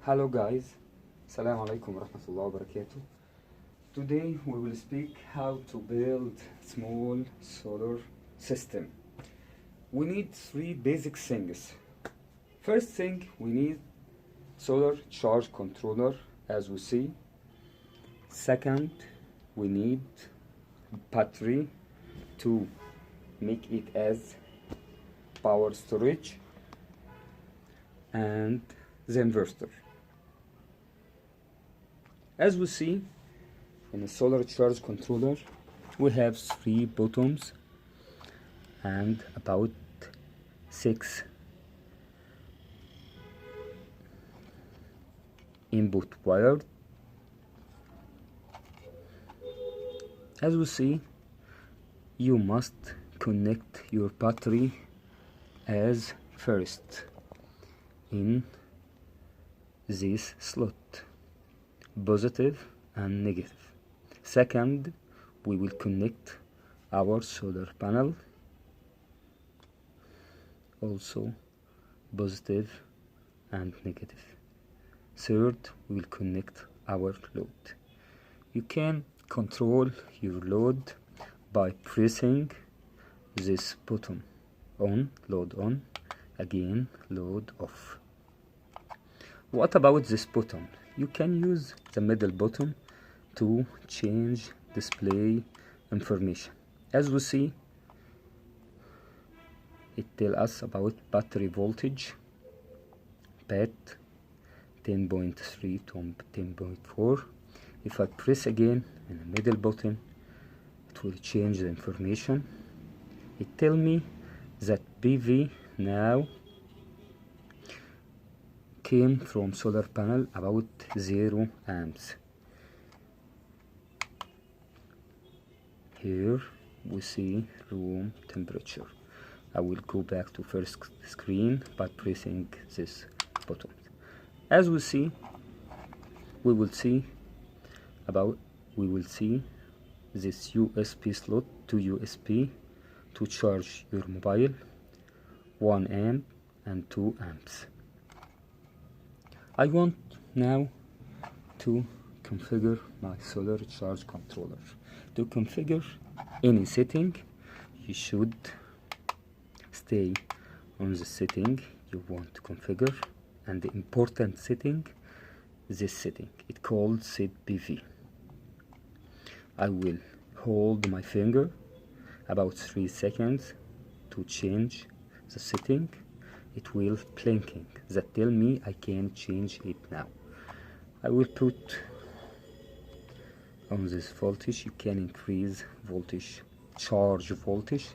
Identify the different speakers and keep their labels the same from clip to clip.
Speaker 1: Hello guys, Assalamu alaikum wa rahmatullahi wa barakatuh. Today we will speak how to build small solar system. We need three basic things. First thing, we need solar charge controller, as we see. Second, we need battery to make it as power storage, and the inverter. As we see in a solar charge controller, we have three buttons and about 6 input wires. As we see, you must connect your battery as first in this slot, positive and negative. Second, we will connect our solar panel, also positive and negative. Third, we will connect our load. You can control your load by pressing this button: on, load on, again load off. What about this button? You can use the middle button to change display information. As we see, it tells us about battery voltage, BAT 10.3 to 10.4. If I press again in the middle button, it will change the information. It tells me that PV now came from solar panel about 0 amps. Here we see room temperature. I will go back to first screen by pressing this button. As we see, we will see this USB slot, 2 USB to charge your mobile, 1 amp and 2 amps. I want now to configure my solar charge controller. To configure any setting, you should stay on the setting you want to configure, and the important setting, this setting, it's called Set PV. I will hold my finger about 3 seconds to change the setting. It will blinking that tell me I can change it now. I will put on this voltage. You can increase voltage, charge voltage.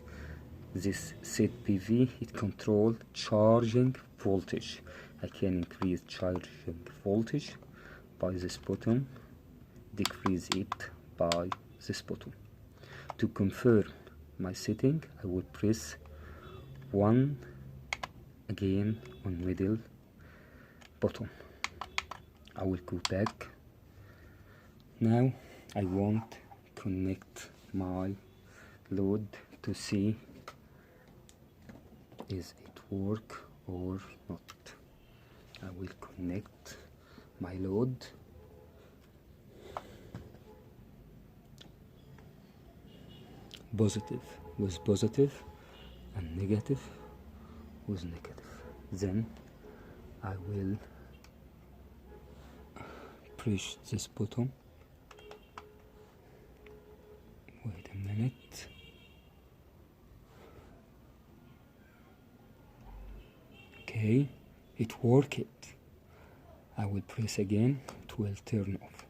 Speaker 1: This Set PV, it control charging voltage. I can increase charging voltage by this button, decrease it by this button. To confirm my setting, I will press 1 again on middle button. I will go back. Now I want to connect my load to see is it work or not. I will connect my load. Positive with positive and negative with negative. Then I will push this button. Wait a minute. Okay, it worked. I will press again, it will turn off.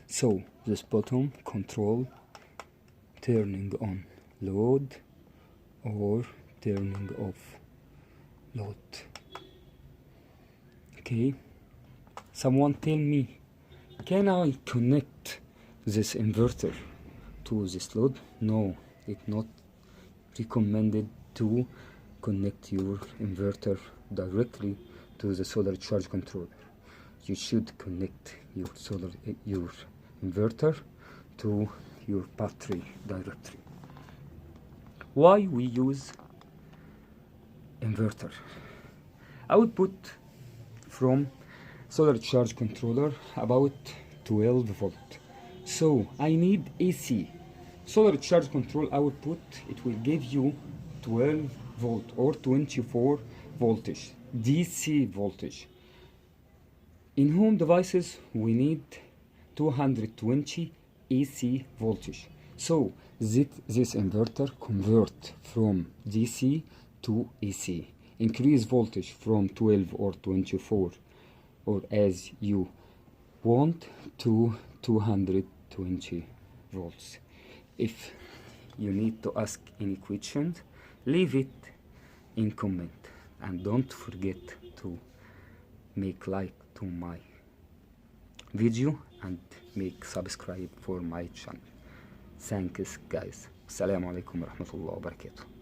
Speaker 1: So this button control turning on load or turning off load. Okay, someone tell me, can I connect this inverter to this load? No, it's not recommended to connect your inverter directly to the solar charge controller. You should connect your inverter to your battery directly. Why we use inverter? Output from solar charge controller about 12 volt. So I need AC. Solar charge control output, it will give you 12 volt or 24 voltage, DC voltage. In home devices we need 220 AC voltage. So this inverter convert from DC to AC. Increase voltage from 12 or 24 or as you want to 220 volts. If you need to ask any questions, leave it in comment and don't forget to make like to my video and make subscribe for my channel. Thanks guys. السلام عليكم ورحمة الله وبركاته.